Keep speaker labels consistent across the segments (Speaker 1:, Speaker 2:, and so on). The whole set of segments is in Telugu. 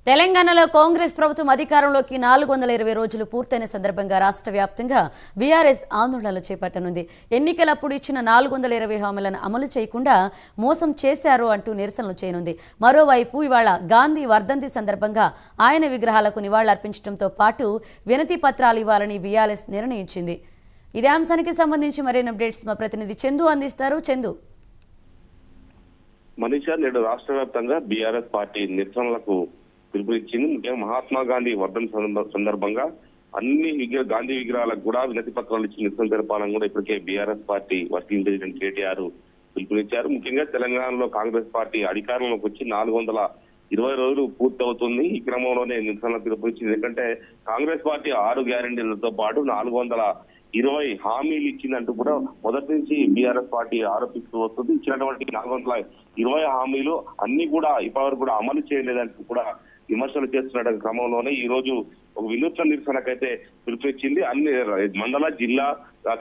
Speaker 1: తెలంగాణలో కాంగ్రెస్ ప్రభుత్వం అధికారంలోకి 420 రోజులు పూర్తయిన సందర్భంగా రాష్ట్ర వ్యాప్తంగా బీఆర్ఎస్ ఆందోళనలు చేపట్టనుంది. ఎన్నికలప్పుడు ఇచ్చిన 420 హామీలను అమలు చేయకుండా మోసం చేశారు అంటూ నిరసనలు చేయనుంది. మరోవైపు ఇవాళ గాంధీ వర్ధంతి సందర్భంగా ఆయన విగ్రహాలకు నివాళులర్పించడంతో పాటు వినతి పత్రాలు ఇవ్వాలని బీఆర్ఎస్ నిర్ణయించింది. ఇదే అంశానికి సంబంధించి మరిన్ని అప్డేట్స్ మా ప్రతినిధి చందు అందిస్తారు. చందు,
Speaker 2: మనీషా, నేడు రాష్ట్ర వ్యాప్తంగా బీఆర్ఎస్ పార్టీ నిరసనలకు పిలుపునిచ్చింది. ముఖ్యంగా మహాత్మా గాంధీ వర్ధన్ సందర్భంగా అన్ని గాంధీ విగ్రహాలకు కూడా వినతి పత్రాలు ఇచ్చి నిరసన తెలపాలని కూడా ఇప్పటికే BRS party working president KTR పిలుపునిచ్చారు. ముఖ్యంగా తెలంగాణలో కాంగ్రెస్ పార్టీ అధికారంలోకి వచ్చి 420 రోజులు పూర్తవుతుంది. ఈ క్రమంలోనే నిరసన పిలుపునిచ్చింది. ఎందుకంటే కాంగ్రెస్ పార్టీ 6 గ్యారెంటీలతో పాటు 420 హామీలు ఇచ్చిందంటూ కూడా మొదటి నుంచి బీఆర్ఎస్ పార్టీ ఆరోపిస్తూ వస్తుంది. ఇచ్చినటువంటి 420 హామీలు అన్ని కూడా ఇప్పటివరకు కూడా అమలు చేయలేదంటూ కూడా విమర్శలు చేస్తున్న క్రమంలోనే ఈ రోజు ఒక వినూత్న నిరసనకైతే పిలుపునిచ్చింది. అన్ని మండల, జిల్లా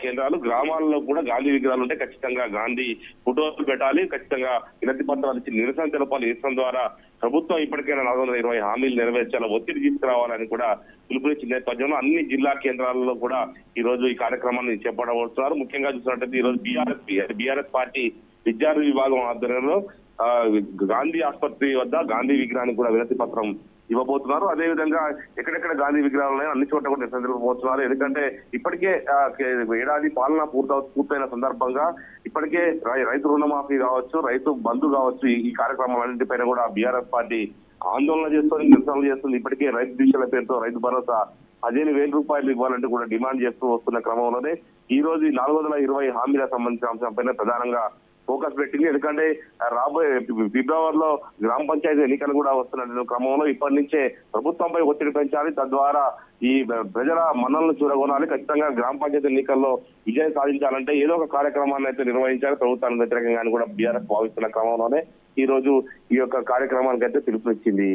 Speaker 2: కేంద్రాలు, గ్రామాల్లో కూడా గాంధీ విగ్రహాలు ఉంటే ఖచ్చితంగా గాంధీ ఫోటోలు పెట్టాలి, ఖచ్చితంగా వినతి పత్రాలు ఇచ్చి నిరసన తెలపాలి. నిరసన ద్వారా ప్రభుత్వం ఇప్పటికైనా 420 హామీలు నెరవేర్చాలా, ఒత్తిడి తీసుకురావాలని కూడా పిలుపునిచ్చిన నేపథ్యంలో అన్ని జిల్లా కేంద్రాలలో కూడా ఈ రోజు ఈ కార్యక్రమాన్ని చేపట్టబోతున్నారు. ముఖ్యంగా చూసినట్టయితే ఈ రోజు బీఆర్ఎస్ పార్టీ విద్యార్థి విభాగం ఆధ్వర్యంలో గాంధీ ఆసుపత్రి వద్ద గాంధీ విగ్రహానికి కూడా వినతి పత్రం ఇవ్వబోతున్నారు. అదేవిధంగా ఎక్కడెక్కడ గాంధీ విగ్రహాలు ఉన్నాయో అన్ని చోట్ల కూడా నిరసన తెలుపబోతున్నారు. ఎందుకంటే ఇప్పటికే ఏడాది పాలన పూర్తయిన సందర్భంగా ఇప్పటికే రైతు రుణమాఫీ కావచ్చు, రైతు బంధు కావచ్చు, ఈ కార్యక్రమాలన్నింటిపైన కూడా బీఆర్ఎస్ పార్టీ ఆందోళన చేస్తుంది, నిరసనలు చేస్తుంది. ఇప్పటికే రైతు దీక్షల పేరుతో రైతు భరోసా 15,000 రూపాయలు ఇవ్వాలంటూ కూడా డిమాండ్ చేస్తూ వస్తున్న క్రమంలోనే ఈ రోజు 420 హామీలకు సంబంధించిన అంశంపైన ప్రధానంగా ఫోకస్ పెట్టింది. ఎందుకంటే రాబోయే ఫిబ్రవరిలో గ్రామ పంచాయతీ ఎన్నికలు కూడా వస్తున్న క్రమంలో ఇప్పటి నుంచే ప్రభుత్వంపై ఒత్తిడి పెంచాలి, తద్వారా ఈ ప్రజల మన్నలను చూరగొనాలి. ఖచ్చితంగా గ్రామ పంచాయతీ ఎన్నికల్లో విజయం సాధించాలంటే ఏదో ఒక కార్యక్రమాన్ని అయితే నిర్వహించాలి ప్రభుత్వానికి వ్యతిరేకంగా కూడా బీఆర్ఎస్ భావిస్తున్న క్రమంలోనే ఈ రోజు ఈ యొక్క కార్యక్రమానికి అయితే పిలుపునిచ్చింది.